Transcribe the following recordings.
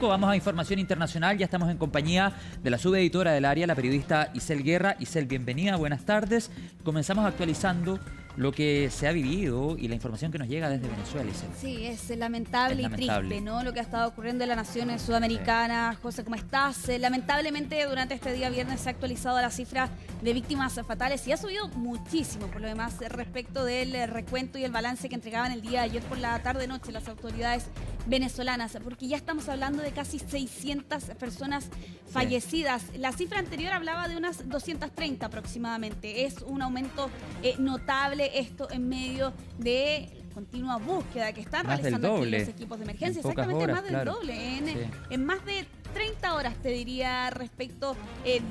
5, vamos a información internacional. Ya estamos en compañía de la subeditora del área, la periodista Isel Guerra. Isel, bienvenida, buenas tardes. Comenzamos actualizando lo que se ha vivido y la información que nos llega desde Venezuela, Isel. Sí, es lamentable y triste, ¿no? Lo que ha estado ocurriendo en la nación sudamericana. Sí. José, ¿cómo estás? Lamentablemente, durante este día viernes se ha actualizado la cifra de víctimas fatales y ha subido muchísimo, por lo demás, respecto del recuento y el balance que entregaban el día de ayer por la tarde-noche las autoridades venezolanas, porque ya estamos hablando de casi 600 personas fallecidas. La cifra anterior hablaba de unas 230 aproximadamente. Es un aumento notable, esto en medio de continua búsqueda que están realizando aquí los equipos de emergencia. Exactamente, más del doble. En más de 30 horas, te diría, respecto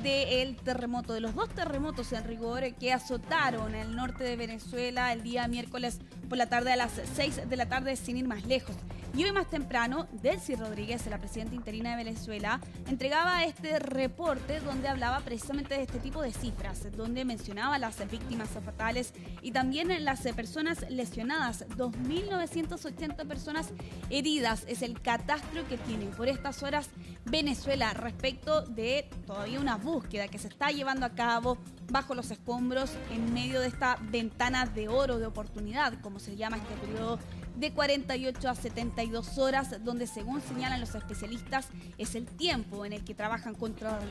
del terremoto, de los dos terremotos en rigor que azotaron el norte de Venezuela el día miércoles por la tarde a las 6 de la tarde, sin ir más lejos. Y hoy más temprano, Delcy Rodríguez, la presidenta interina de Venezuela, entregaba este reporte donde hablaba precisamente de este tipo de cifras, donde mencionaba las víctimas fatales y también las personas lesionadas. 2.980 personas heridas es el catastro que tiene por estas horas Venezuela respecto de todavía una búsqueda que se está llevando a cabo bajo los escombros en medio de esta ventana de oro de oportunidad, como se llama este periodo de 48 a 72 horas, donde según señalan los especialistas es el tiempo en el que trabajan contra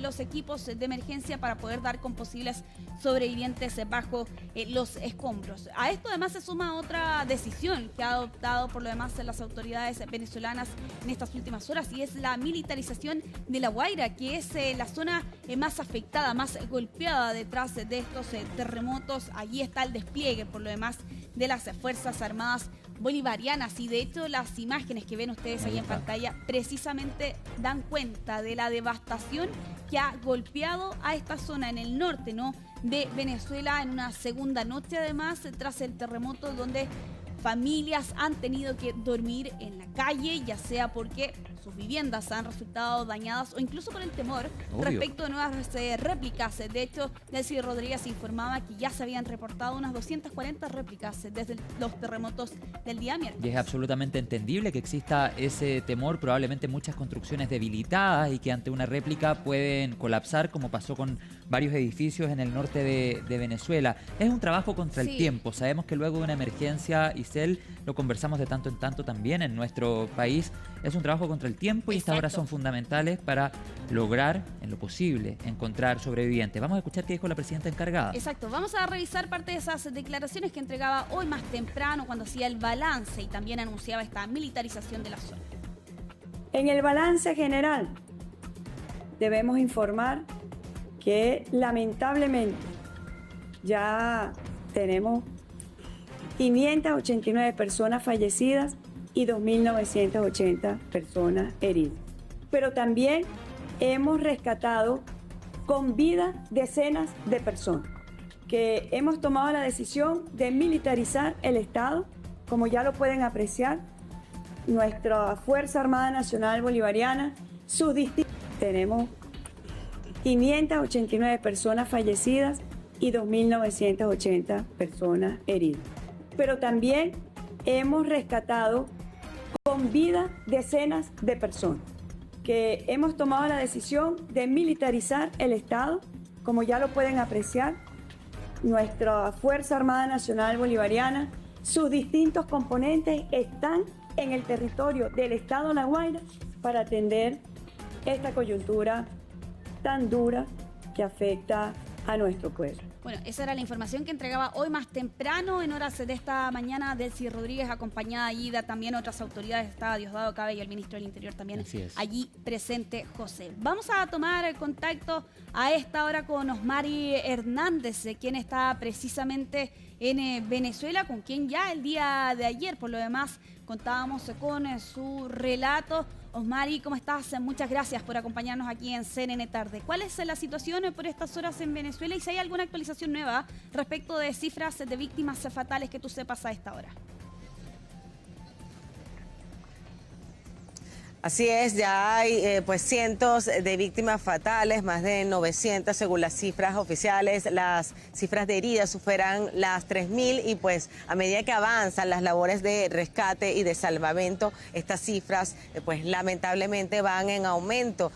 los equipos de emergencia para poder dar con posibles sobrevivientes bajo los escombros. A esto además se suma otra decisión que ha adoptado por lo demás las autoridades venezolanas en estas últimas horas y es la militarización de La Guaira, que es la zona más afectada, más golpeada detrás de estos terremotos. Allí está el despliegue por lo demás de las Fuerzas Armadas bolivarianas y de hecho las imágenes que ven ustedes ahí en pantalla precisamente dan cuenta de la devastación que ha golpeado a esta zona en el norte, ¿no?, de Venezuela en una segunda noche además tras el terremoto, donde familias han tenido que dormir en la calle, ya sea porque sus viviendas han resultado dañadas o incluso por el temor respecto de nuevas réplicas. De hecho, Delcy Rodríguez informaba que ya se habían reportado unas 240 réplicas desde los terremotos del día miércoles. Y es absolutamente entendible que exista ese temor, probablemente muchas construcciones debilitadas y que ante una réplica pueden colapsar, como pasó con varios edificios en el norte de Venezuela. Es un trabajo contra el tiempo. Sabemos que luego de una emergencia, Isel, lo conversamos de tanto en tanto también en nuestro país, es un trabajo contra el tiempo y estas horas son fundamentales para lograr, en lo posible, encontrar sobrevivientes. Vamos a escuchar qué dijo la presidenta encargada. Exacto, vamos a revisar parte de esas declaraciones que entregaba hoy más temprano cuando hacía el balance y también anunciaba esta militarización de la zona. En el balance general debemos informar que lamentablemente ya tenemos 589 personas fallecidas y 2.980 personas heridas. Pero también hemos rescatado con vida decenas de personas, que hemos tomado la decisión de militarizar el Estado, como ya lo pueden apreciar, nuestra Fuerza Armada Nacional Bolivariana, tenemos 589 personas fallecidas y 2.980 personas heridas. Pero también hemos rescatado con vida decenas de personas, que hemos tomado la decisión de militarizar el Estado, como ya lo pueden apreciar, nuestra Fuerza Armada Nacional Bolivariana, sus distintos componentes están en el territorio del Estado de La Guaira para atender esta coyuntura tan dura que afecta a nuestro pueblo. Bueno, esa era la información que entregaba hoy más temprano en horas de esta mañana Delcy Rodríguez, acompañada allí de también otras autoridades. Estaba Diosdado Cabello, el ministro del Interior también allí presente, José. Vamos a tomar contacto a esta hora con Osmari Hernández, quien está precisamente en Venezuela, con quien ya el día de ayer, por lo demás, contábamos con su relato. Osmari, ¿cómo estás? Muchas gracias por acompañarnos aquí en CNN Tarde. ¿Cuál es la situación por estas horas en Venezuela y si hay alguna actualización nueva respecto de cifras de víctimas fatales que tú sepas a esta hora? Así es, ya hay pues cientos de víctimas fatales, más de 900 según las cifras oficiales. Las cifras de heridas superan las 3.000 y pues a medida que avanzan las labores de rescate y de salvamento, estas cifras pues lamentablemente van en aumento.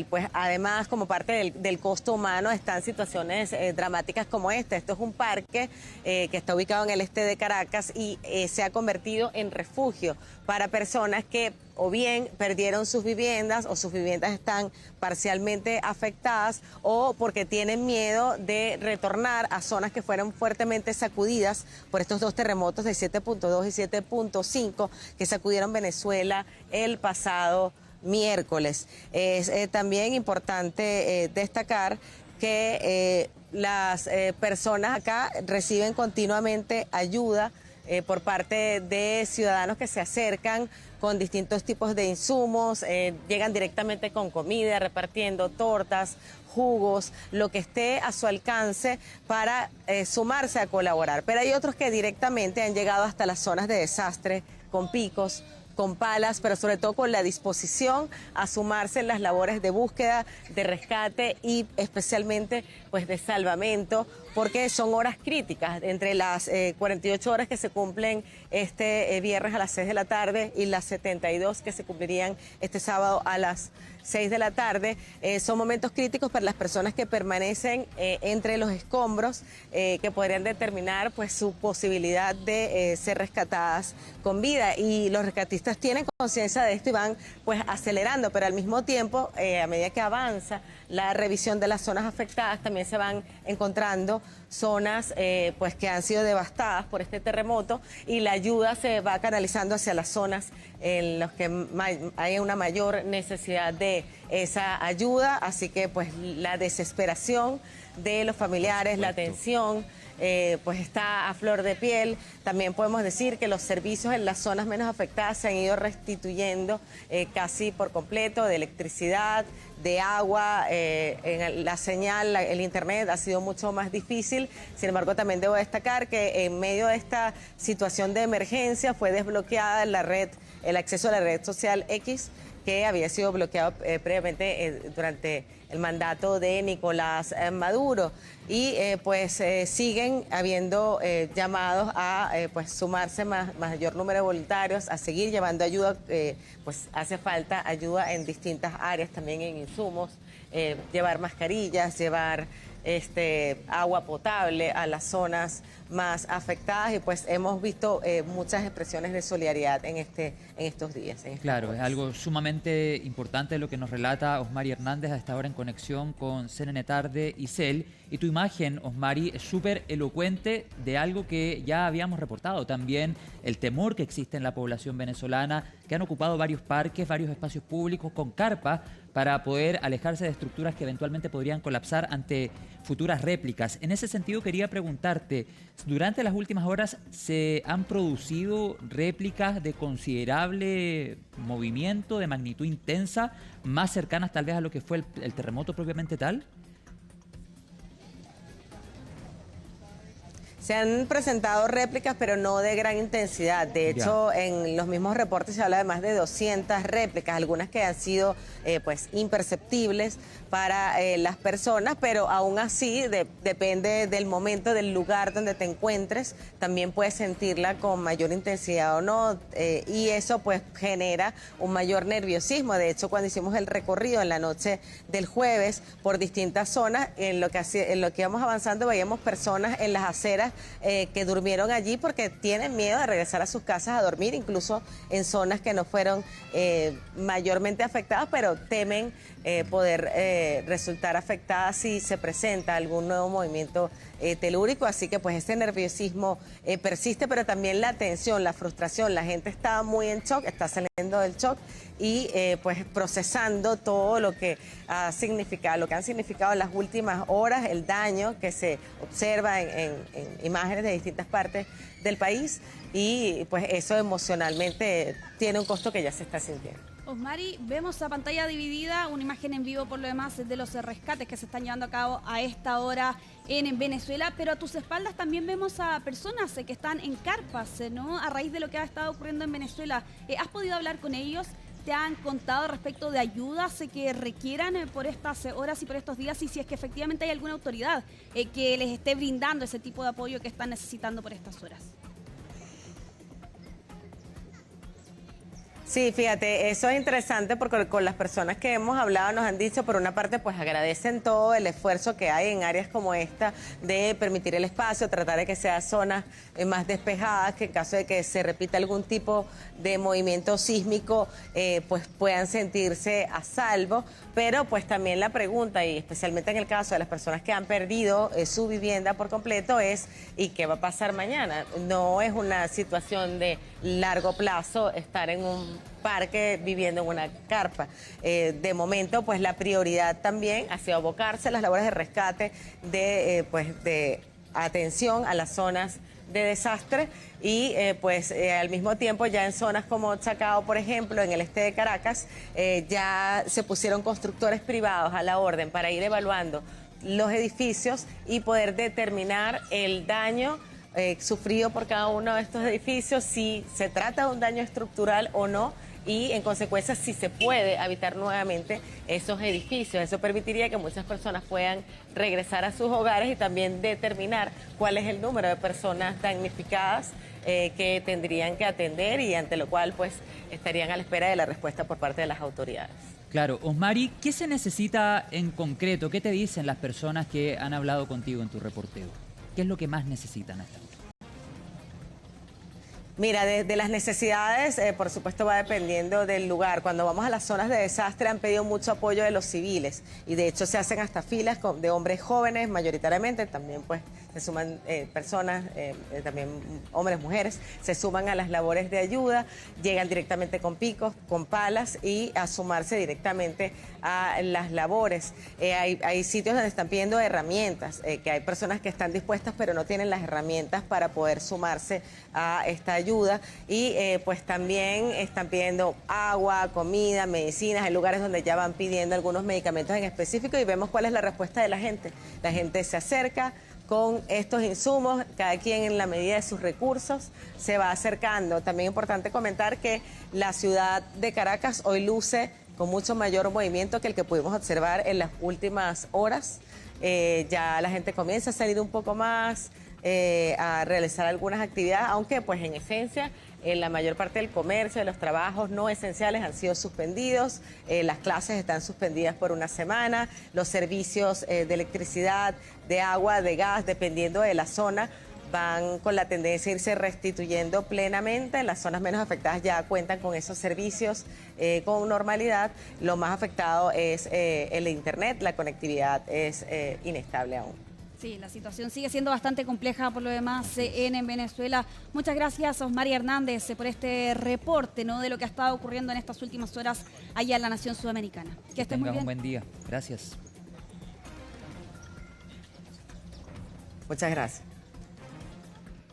Pues además, como parte del costo humano, están situaciones dramáticas como esta. Esto es un parque que está ubicado en el este de Caracas y se ha convertido en refugio para personas que o bien perdieron sus viviendas o sus viviendas están parcialmente afectadas o porque tienen miedo de retornar a zonas que fueron fuertemente sacudidas por estos dos terremotos de 7.2 y 7.5 que sacudieron Venezuela el pasado miércoles. Es también importante destacar que las personas acá reciben continuamente ayuda por parte de ciudadanos que se acercan con distintos tipos de insumos, llegan directamente con comida, repartiendo tortas, jugos, lo que esté a su alcance para sumarse a colaborar. Pero hay otros que directamente han llegado hasta las zonas de desastre con picos, con palas, pero sobre todo con la disposición a sumarse en las labores de búsqueda, de rescate y especialmente pues de salvamento, porque son horas críticas, entre las 48 horas que se cumplen este viernes a las 6 de la tarde y las 72 que se cumplirían este sábado a las 6 de la tarde. Son momentos críticos para las personas que permanecen entre los escombros, que podrían determinar pues su posibilidad de ser rescatadas con vida. Y los rescatistas tienen conciencia de esto y van pues acelerando, pero al mismo tiempo, a medida que avanza la revisión de las zonas afectadas, también se van encontrando zonas pues que han sido devastadas por este terremoto y la ayuda se va canalizando hacia las zonas en las que hay una mayor necesidad de esa ayuda, así que pues la desesperación de los familiares, la tensión, pues está a flor de piel. También podemos decir que los servicios en las zonas menos afectadas se han ido restituyendo casi por completo, de electricidad, de agua, en la señal, el internet ha sido mucho más difícil. Sin embargo, también debo destacar que en medio de esta situación de emergencia fue desbloqueada la red, el acceso a la red social X, que había sido bloqueado previamente durante el mandato de Nicolás Maduro. Y pues siguen habiendo llamados a pues sumarse mayor número de voluntarios, a seguir llevando ayuda, pues hace falta ayuda en distintas áreas, también en insumos, llevar mascarillas, llevar agua potable a las zonas más afectadas y pues hemos visto muchas expresiones de solidaridad en estos días. Claro, es algo sumamente importante lo que nos relata Osmari Hernández a esta hora en conexión con CNN Tarde y CEL. Y tu imagen, Osmari, es súper elocuente de algo que ya habíamos reportado también, el temor que existe en la población venezolana, que han ocupado varios parques, varios espacios públicos con carpas para poder alejarse de estructuras que eventualmente podrían colapsar ante futuras réplicas. En ese sentido, quería preguntarte, durante las últimas horas se han producido réplicas de considerable movimiento, de magnitud intensa, más cercanas tal vez a lo que fue el terremoto propiamente tal. Se han presentado réplicas, pero no de gran intensidad. De hecho, en los mismos reportes se habla de más de 200 réplicas, algunas que han sido pues imperceptibles para las personas, pero aún así depende del momento, del lugar donde te encuentres, también puedes sentirla con mayor intensidad o no, y eso pues genera un mayor nerviosismo. De hecho, cuando hicimos el recorrido en la noche del jueves por distintas zonas, en lo que íbamos avanzando veíamos personas en las aceras que durmieron allí porque tienen miedo de regresar a sus casas a dormir, incluso en zonas que no fueron mayormente afectadas, pero temen poder resultar afectadas si se presenta algún nuevo movimiento telúrico. Así que pues este nerviosismo persiste, pero también la tensión, la frustración. La gente está muy en shock, está saliendo del shock y pues procesando todo lo que ha significado, lo que han significado las últimas horas, el daño que se observa en imágenes de distintas partes del país, y pues eso emocionalmente tiene un costo que ya se está sintiendo. Osmari, vemos a pantalla dividida, una imagen en vivo por lo demás de los rescates que se están llevando a cabo a esta hora en Venezuela, pero a tus espaldas también vemos a personas que están en carpas, ¿no? A raíz de lo que ha estado ocurriendo en Venezuela. ¿Has podido hablar con ellos? te han contado respecto de ayudas que requieran por estas horas y por estos días, y si es que efectivamente hay alguna autoridad que les esté brindando ese tipo de apoyo que están necesitando por estas horas? Sí, fíjate, eso es interesante porque con las personas que hemos hablado nos han dicho, por una parte, pues agradecen todo el esfuerzo que hay en áreas como esta de permitir el espacio, tratar de que sean zonas más despejadas, que en caso de que se repita algún tipo de movimiento sísmico, pues puedan sentirse a salvo. Pero pues también la pregunta, y especialmente en el caso de las personas que han perdido su vivienda por completo, es ¿y qué va a pasar mañana? No es una situación de largo plazo estar en un parque viviendo en una carpa. De momento, pues la prioridad también ha sido abocarse a las labores de rescate, de atención a las zonas de desastre y al mismo tiempo ya en zonas como Chacao, por ejemplo, en el este de Caracas, ya se pusieron constructores privados a la orden para ir evaluando los edificios y poder determinar el daño sufrido por cada uno de estos edificios, si se trata de un daño estructural o no, y en consecuencia si se puede habitar nuevamente esos edificios. Eso permitiría que muchas personas puedan regresar a sus hogares y también determinar cuál es el número de personas damnificadas que tendrían que atender y ante lo cual pues estarían a la espera de la respuesta por parte de las autoridades. Claro, Osmari, ¿qué se necesita en concreto? ¿Qué te dicen las personas que han hablado contigo en tu reporteo? ¿Qué es lo que más necesitan hasta ahora? Mira, de las necesidades, por supuesto, va dependiendo del lugar. Cuando vamos a las zonas de desastre han pedido mucho apoyo de los civiles y de hecho se hacen hasta filas de hombres jóvenes mayoritariamente, también pues se suman personas, también hombres, mujeres, se suman a las labores de ayuda, llegan directamente con picos, con palas y a sumarse directamente a las labores. Hay sitios donde están pidiendo herramientas, que hay personas que están dispuestas pero no tienen las herramientas para poder sumarse a esta ayuda y pues también están pidiendo agua, comida, medicinas. Hay lugares donde ya van pidiendo algunos medicamentos en específico y vemos cuál es la respuesta de la gente. La gente se acerca con estos insumos, cada quien en la medida de sus recursos se va acercando. También es importante comentar que la ciudad de Caracas hoy luce con mucho mayor movimiento que el que pudimos observar en las últimas horas. Ya la gente comienza a salir un poco más, a realizar algunas actividades, aunque pues en esencia la mayor parte del comercio, de los trabajos no esenciales han sido suspendidos, las clases están suspendidas por una semana, los servicios de electricidad, de agua, de gas, dependiendo de la zona, van con la tendencia a irse restituyendo plenamente. Las zonas menos afectadas ya cuentan con esos servicios con normalidad. Lo más afectado es el internet, la conectividad es inestable aún. Sí, la situación sigue siendo bastante compleja por lo demás en Venezuela. Muchas gracias, Osmari Hernández, por este reporte, ¿no?, de lo que ha estado ocurriendo en estas últimas horas allá en la nación sudamericana. Que estés muy bien. Un buen día. Gracias. Muchas gracias.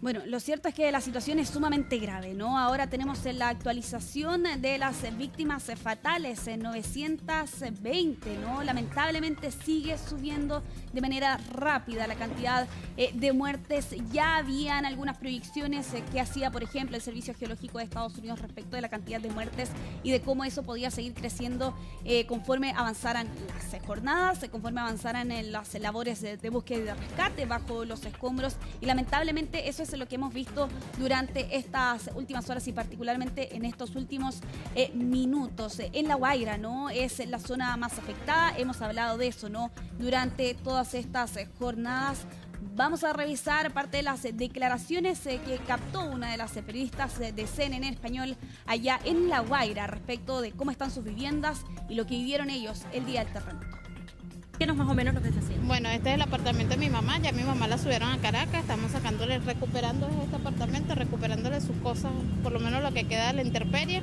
Bueno, lo cierto es que la situación es sumamente grave, ¿no? Ahora tenemos la actualización de las víctimas fatales, 920, ¿no? Lamentablemente sigue subiendo de manera rápida la cantidad de muertes. Ya habían algunas proyecciones que hacía, por ejemplo, el Servicio Geológico de Estados Unidos respecto de la cantidad de muertes y de cómo eso podía seguir creciendo conforme avanzaran las jornadas, conforme avanzaran en las labores de búsqueda y de rescate bajo los escombros. Y lamentablemente eso es lo que hemos visto durante estas últimas horas y particularmente en estos últimos minutos. En La Guaira, ¿no?, es la zona más afectada. Hemos hablado de eso, ¿no?, durante todas estas jornadas. Vamos a revisar parte de las declaraciones que captó una de las periodistas de CNN Español allá en La Guaira respecto de cómo están sus viviendas y lo que vivieron ellos el día del terremoto. ¿Qué es más o menos lo que está haciendo? Bueno, este es el apartamento de mi mamá, ya mi mamá la subieron a Caracas, estamos recuperando este apartamento, recuperándole sus cosas, por lo menos lo que queda de la intemperie.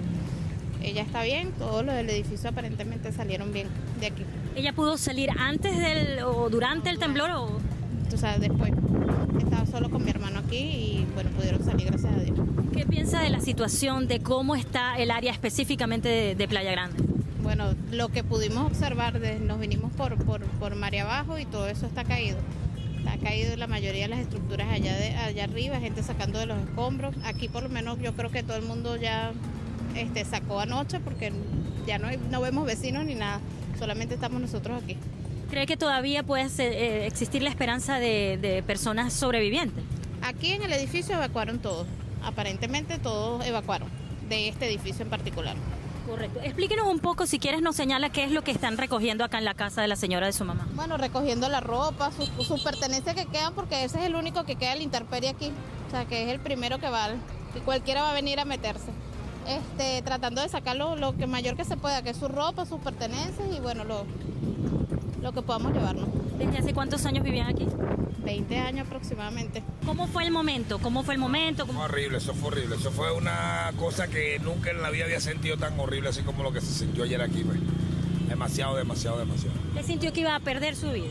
Ella está bien, todos los del edificio aparentemente salieron bien de aquí. ¿Ella pudo salir antes o durante el temblor o...? O sea, después. Estaba solo con mi hermano aquí y bueno, pudieron salir, gracias a Dios. ¿Qué piensa de la situación, de cómo está el área específicamente de Playa Grande? Bueno, lo que pudimos observar, nos vinimos por mar abajo y todo eso está caído. Está caído la mayoría de las estructuras allá arriba, gente sacando de los escombros. Aquí por lo menos yo creo que todo el mundo ya sacó anoche porque ya no vemos vecinos ni nada, solamente estamos nosotros aquí. ¿Cree que todavía puede existir la esperanza de personas sobrevivientes? Aquí en el edificio evacuaron todos, aparentemente todos evacuaron, de este edificio en particular. Correcto. Explíquenos un poco, si quieres nos señala qué es lo que están recogiendo acá en la casa de la señora de su mamá. Bueno, recogiendo la ropa, sus pertenencias que quedan, porque ese es el único que queda en la intemperie aquí, o sea que es el primero que cualquiera va a venir a meterse. Tratando de sacar lo que mayor que se pueda, que es su ropa, sus pertenencias y bueno, lo que podamos llevarnos. ¿Desde hace cuántos años vivían aquí? 20 años aproximadamente. ¿Cómo fue el momento? Fue horrible, eso fue horrible. Eso fue una cosa que nunca en la vida había sentido tan horrible así como lo que se sintió ayer aquí, pues. Demasiado. ¿Le sintió que iba a perder su vida?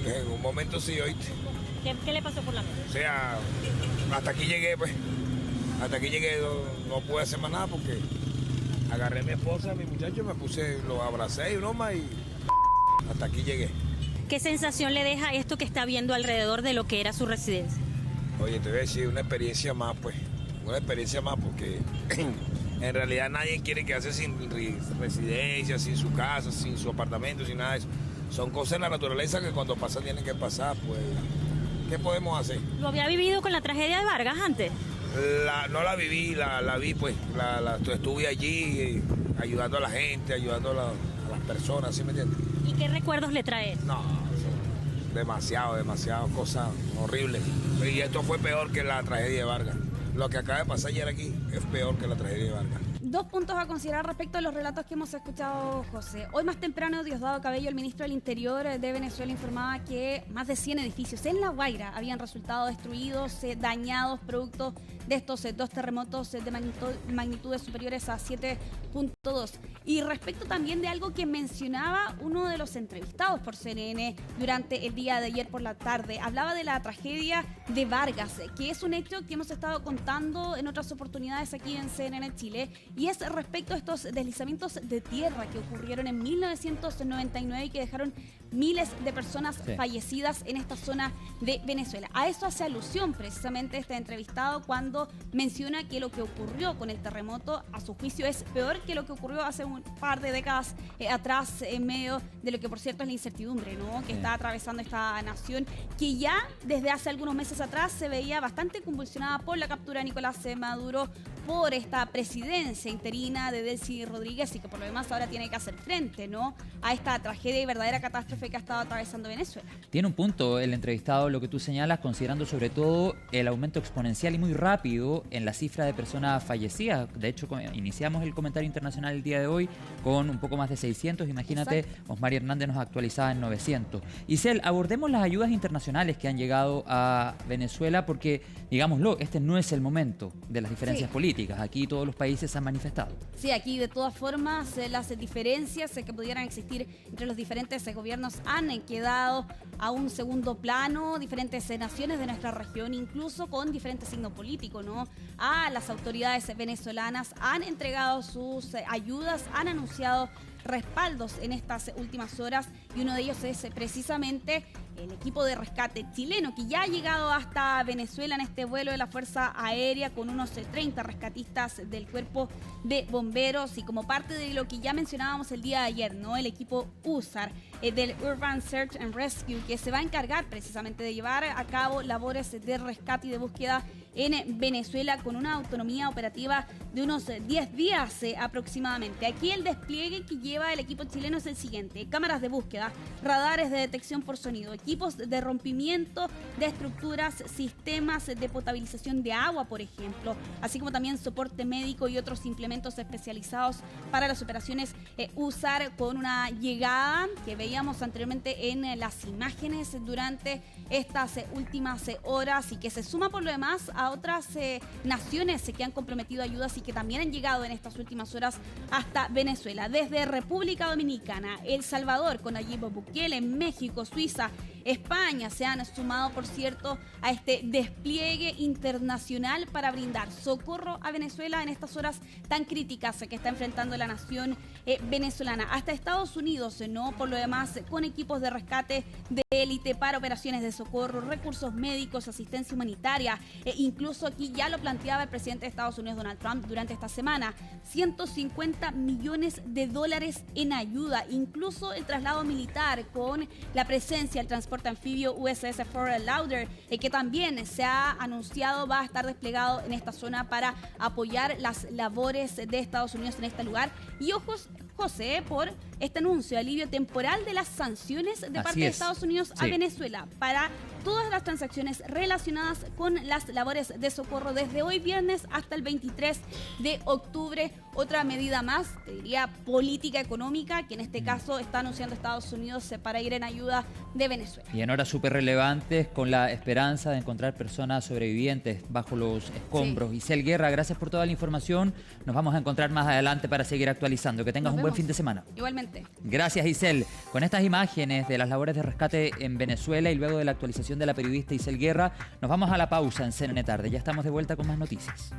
En un momento sí, oíste. ¿Qué le pasó por la mente? O sea, hasta aquí llegué, pues. Hasta aquí llegué, no pude hacer más nada porque agarré a mi esposa, a mi muchacho, me puse, los abracé y broma y hasta aquí llegué. ¿Qué sensación le deja esto que está viendo alrededor de lo que era su residencia? Oye, te voy a decir, una experiencia más, pues. Una experiencia más porque en realidad nadie quiere quedarse sin residencia, sin su casa, sin su apartamento, sin nada de eso. Son cosas de la naturaleza que cuando pasan tienen que pasar, pues. ¿Qué podemos hacer? ¿Lo había vivido con la tragedia de Vargas antes? No la viví, la vi, pues. Estuve allí ayudando a la gente, ayudando a las personas, ¿sí me entiendes? ¿Y qué recuerdos le trae? No, demasiado, cosas horribles. Y esto fue peor que la tragedia de Vargas. Lo que acaba de pasar ayer aquí es peor que la tragedia de Vargas. Dos puntos a considerar respecto a los relatos que hemos escuchado, José. Hoy más temprano, Diosdado Cabello, el ministro del Interior de Venezuela, informaba que más de 100 edificios en La Guaira habían resultado destruidos, dañados, producto de estos dos terremotos de magnitudes superiores a 7.2. Y respecto también de algo que mencionaba uno de los entrevistados por CNN durante el día de ayer por la tarde, hablaba de la tragedia de Vargas, que es un hecho que hemos estado contando en otras oportunidades aquí en CNN Chile, y es respecto a estos deslizamientos de tierra que ocurrieron en 1999 y que dejaron miles de personas fallecidas en esta zona de Venezuela. A eso hace alusión precisamente este entrevistado cuando menciona que lo que ocurrió con el terremoto, a su juicio, es peor que lo que ocurrió hace un par de décadas atrás, en medio de lo que, por cierto, es la incertidumbre, ¿no?, que está atravesando esta nación, que ya desde hace algunos meses atrás se veía bastante convulsionada por la captura de Nicolás Maduro, por esta presidencia interina de Delcy Rodríguez, y que por lo demás ahora tiene que hacer frente, ¿no?, a esta tragedia y verdadera catástrofe que ha estado atravesando Venezuela. Tiene un punto el entrevistado, lo que tú señalas, considerando sobre todo el aumento exponencial y muy rápido en la cifra de personas fallecidas. De hecho, iniciamos el comentario internacional el día de hoy con un poco más de 600. Imagínate, exacto. Osmari Hernández nos actualizaba en 900. Isel, abordemos las ayudas internacionales que han llegado a Venezuela porque, digámoslo, este no es el momento de las diferencias políticas. Aquí todos los países se han manifestado. Sí, aquí de todas formas las diferencias que pudieran existir entre los diferentes gobiernos han quedado a un segundo plano. Diferentes naciones de nuestra región, incluso con diferentes signos políticos, ¿no?, a las autoridades venezolanas han entregado sus ayudas, han anunciado respaldos en estas últimas horas, y uno de ellos es precisamente el equipo de rescate chileno, que ya ha llegado hasta Venezuela en este vuelo de la Fuerza Aérea con unos 30 rescatistas del Cuerpo de Bomberos, y como parte de lo que ya mencionábamos el día de ayer, ¿no?, el equipo USAR del Urban Search and Rescue, que se va a encargar precisamente de llevar a cabo labores de rescate y de búsqueda en Venezuela con una autonomía operativa de unos 10 días aproximadamente. Aquí el despliegue que lleva el equipo chileno es el siguiente: cámaras de búsqueda, radares de detección por sonido, equipos de rompimiento de estructuras, sistemas de potabilización de agua, por ejemplo, así como también soporte médico y otros implementos especializados para las operaciones USAR, con una llegada que veíamos anteriormente en las imágenes durante estas últimas horas, y que se suma por lo demás a otras naciones que han comprometido ayudas y que también han llegado en estas últimas horas hasta Venezuela. Desde República Dominicana, El Salvador con Nayib Bukele, México, Suiza, España se han sumado, por cierto, a este despliegue internacional para brindar socorro a Venezuela en estas horas tan críticas que está enfrentando la nación venezolana hasta Estados Unidos, ¿no? Por lo demás, con equipos de rescate de élite para operaciones de socorro, recursos médicos, asistencia humanitaria. Incluso aquí ya lo planteaba el presidente de Estados Unidos, Donald Trump, durante esta semana. 150 millones de dólares en ayuda, incluso el traslado militar con la presencia del transporte anfibio USS Fort Lauderdale, que también se ha anunciado va a estar desplegado en esta zona para apoyar las labores de Estados Unidos en este lugar. Y ojos, José, por este anuncio de alivio temporal de las sanciones de parte de Estados Unidos a Venezuela para todas las transacciones relacionadas con las labores de socorro desde hoy viernes hasta el 23 de octubre. Otra medida más, te diría, política económica, que en este caso está anunciando Estados Unidos para ir en ayuda de Venezuela. Y en horas súper relevantes, con la esperanza de encontrar personas sobrevivientes bajo los escombros. Isel Guerra, gracias por toda la información. Nos vamos a encontrar más adelante para seguir actualizando. Que tengas un buen fin de semana. Igualmente. Gracias, Isel. Con estas imágenes de las labores de rescate en Venezuela y luego de la actualización de la periodista Isel Guerra, nos vamos a la pausa en CNN Tarde. Ya estamos de vuelta con más noticias.